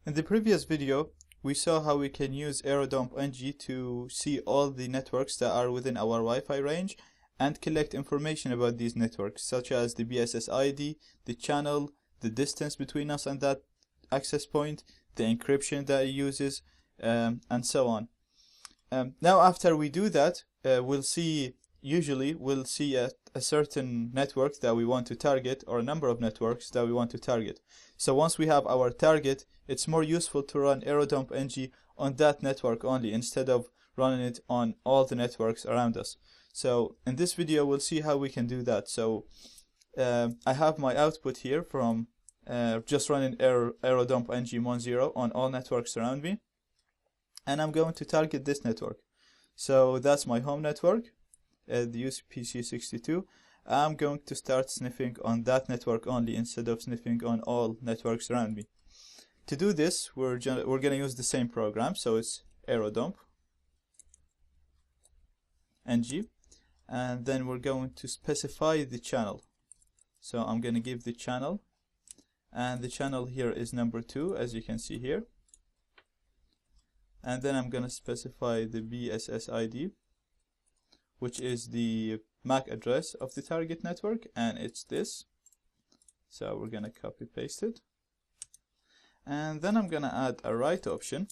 In the previous video, we saw how we can use Airodump NG to see all the networks that are within our Wi-Fi range and collect information about these networks, such as the BSS ID, the channel, the distance between us and that access point, the encryption that it uses, and so on. Now, after we do that, we'll see a certain network that we want to target, or a number of networks that we want to target. So once we have our target, it's more useful to run Airodump NG on that network only instead of running it on all the networks around us. So in this video, we'll see how we can do that. So I have my output here from just running Airodump NG mon0 on all networks around me, and I'm going to target this network. So that's my home network, the UPC62. I'm going to start sniffing on that network only instead of sniffing on all networks around me. To do this, we're going to use the same program, so it's Airodump NG, and then we're going to specify the channel. So I'm going to give the channel, and the channel here is number 2, as you can see here. And then I'm going to specify the BSS ID, which is the MAC address of the target network, and it's this. So we're going to copy paste it. And then I'm going to add a write option,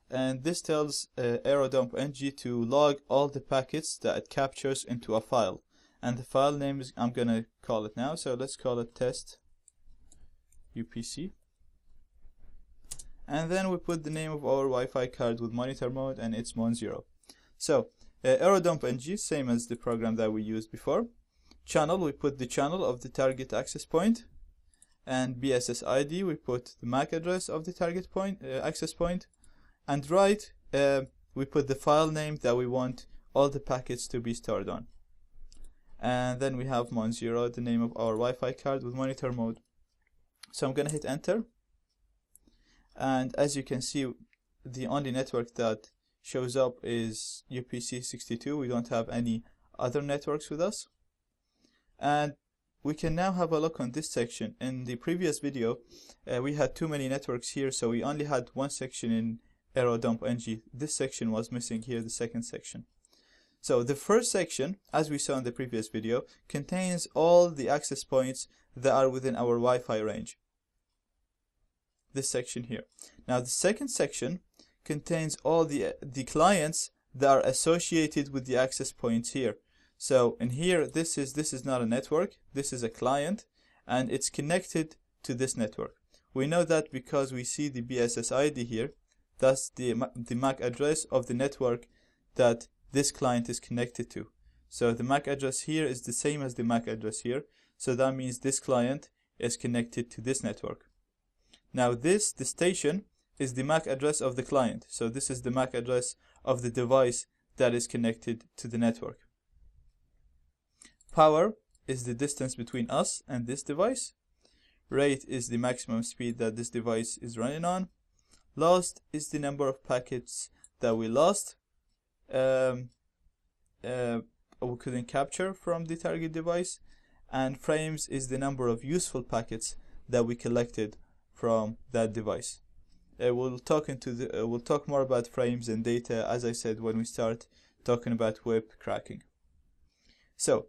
and this tells Airodump NG to log all the packets that it captures into a file, and the file name is, I'm going to call it now, so let's call it test UPC. And then we put the name of our Wi-Fi card with monitor mode, and it's mon0. So Airodump NG, same as the program that we used before. Channel, we put the channel of the target access point, and BSS ID, we put the MAC address of the target point access point, and write, we put the file name that we want all the packets to be stored on. And then we have mon0, the name of our Wi-Fi card with monitor mode. So I'm going to hit enter, and as you can see, the only network that shows up is UPC62. We don't have any other networks with us. And we can now have a look on this section. In the previous video, we had too many networks here, so we only had one section in Airodump NG. This section was missing here, the second section. So the first section, as we saw in the previous video, contains all the access points that are within our Wi-Fi range. This section here. Now the second section contains all the clients that are associated with the access points here. So in here, this is not a network, this is a client, and it's connected to this network. We know that because we see the BSS ID here. That's the MAC address of the network that this client is connected to. So the MAC address here is the same as the MAC address here, so that means this client is connected to this network. Now the station is the MAC address of the client, so this is the MAC address of the device that is connected to the network. Power is the distance between us and this device. Rate is the maximum speed that this device is running on. Lost is the number of packets that we lost, we couldn't capture from the target device. And frames is the number of useful packets that we collected from that device. We'll talk more about frames and data, as I said, when we start talking about web cracking. So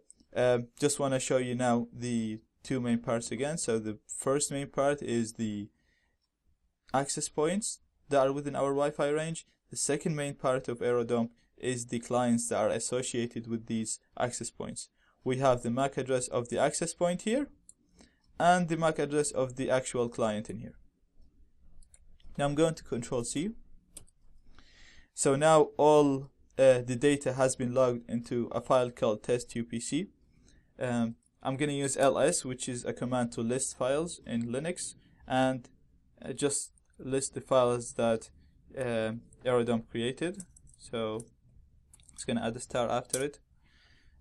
just want to show you now the two main parts again. So the first main part is the access points that are within our Wi-Fi range. The second main part of Airodump is the clients that are associated with these access points. We have the MAC address of the access point here, and the MAC address of the actual client in here. Now I'm going to Control C. So now all the data has been logged into a file called test UPC. I'm going to use ls, which is a command to list files in Linux, and just list the files that Airodump created. So it's going to add a star after it.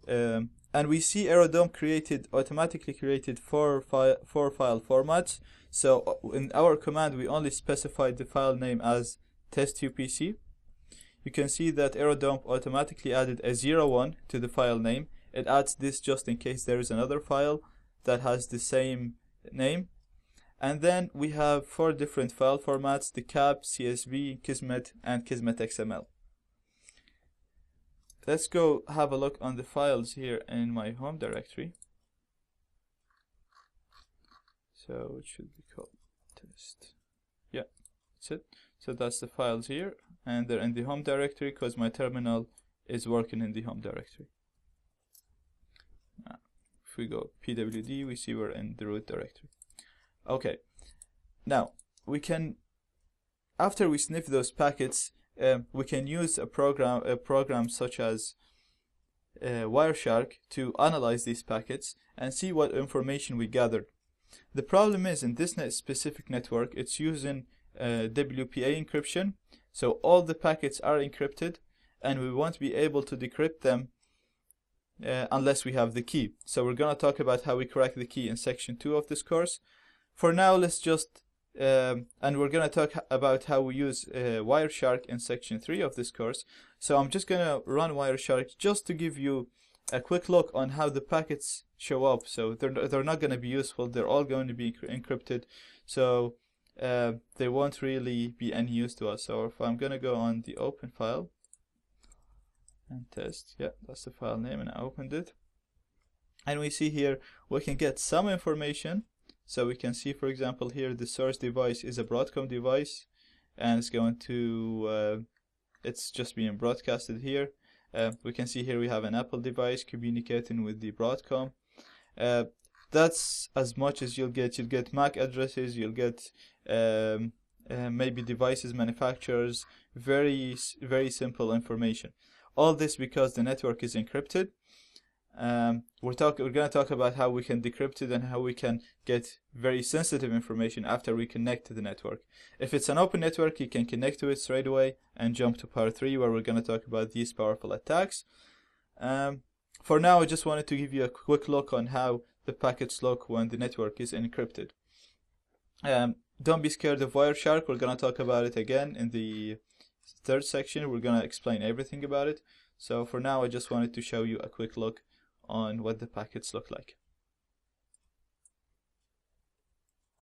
And we see Airodump automatically created four file formats. So in our command, we only specified the file name as test UPC. You can see that Airodump automatically added a 01 to the file name. It adds this just in case there is another file that has the same name. And then we have 4 different file formats: the cap, CSV, Kismet, and Kismet XML. Let's go have a look on the files here in my home directory. So it should be called test. Yeah, that's it. So that's the files here, and they're in the home directory because my terminal is working in the home directory. If we go pwd, we see we're in the root directory. Okay, now we can, after we sniff those packets, we can use a program such as Wireshark to analyze these packets and see what information we gathered. The problem is, in this specific network, it's using WPA encryption, so all the packets are encrypted, and we won't be able to decrypt them unless we have the key. So we're going to talk about how we crack the key in section 2 of this course. For now, let's just and we're going to talk about how we use Wireshark in section 3 of this course. So I'm just going to run Wireshark just to give you a quick look on how the packets show up. So they're not going to be useful. They're all going to be encrypted, so they won't really be any use to us. So if I'm going to go on the open file and test, yeah, that's the file name, and I opened it, and we see here we can get some information. So we can see, for example, here the source device is a Broadcom device, and it's going to it's just being broadcasted here. We can see here we have an Apple device communicating with the Broadcom. That's as much as you'll get. You'll get MAC addresses, you'll get maybe devices, manufacturers, very simple information. All this because the network is encrypted. We're going to talk about how we can decrypt it and how we can get very sensitive information after we connect to the network. If it's an open network, you can connect to it straight away and jump to part 3, where we're going to talk about these powerful attacks. For now, I just wanted to give you a quick look on how the packets look when the network is encrypted. Don't be scared of Wireshark. We're going to talk about it again in the 3rd section. We're going to explain everything about it. So for now, I just wanted to show you a quick look on what the packets look like.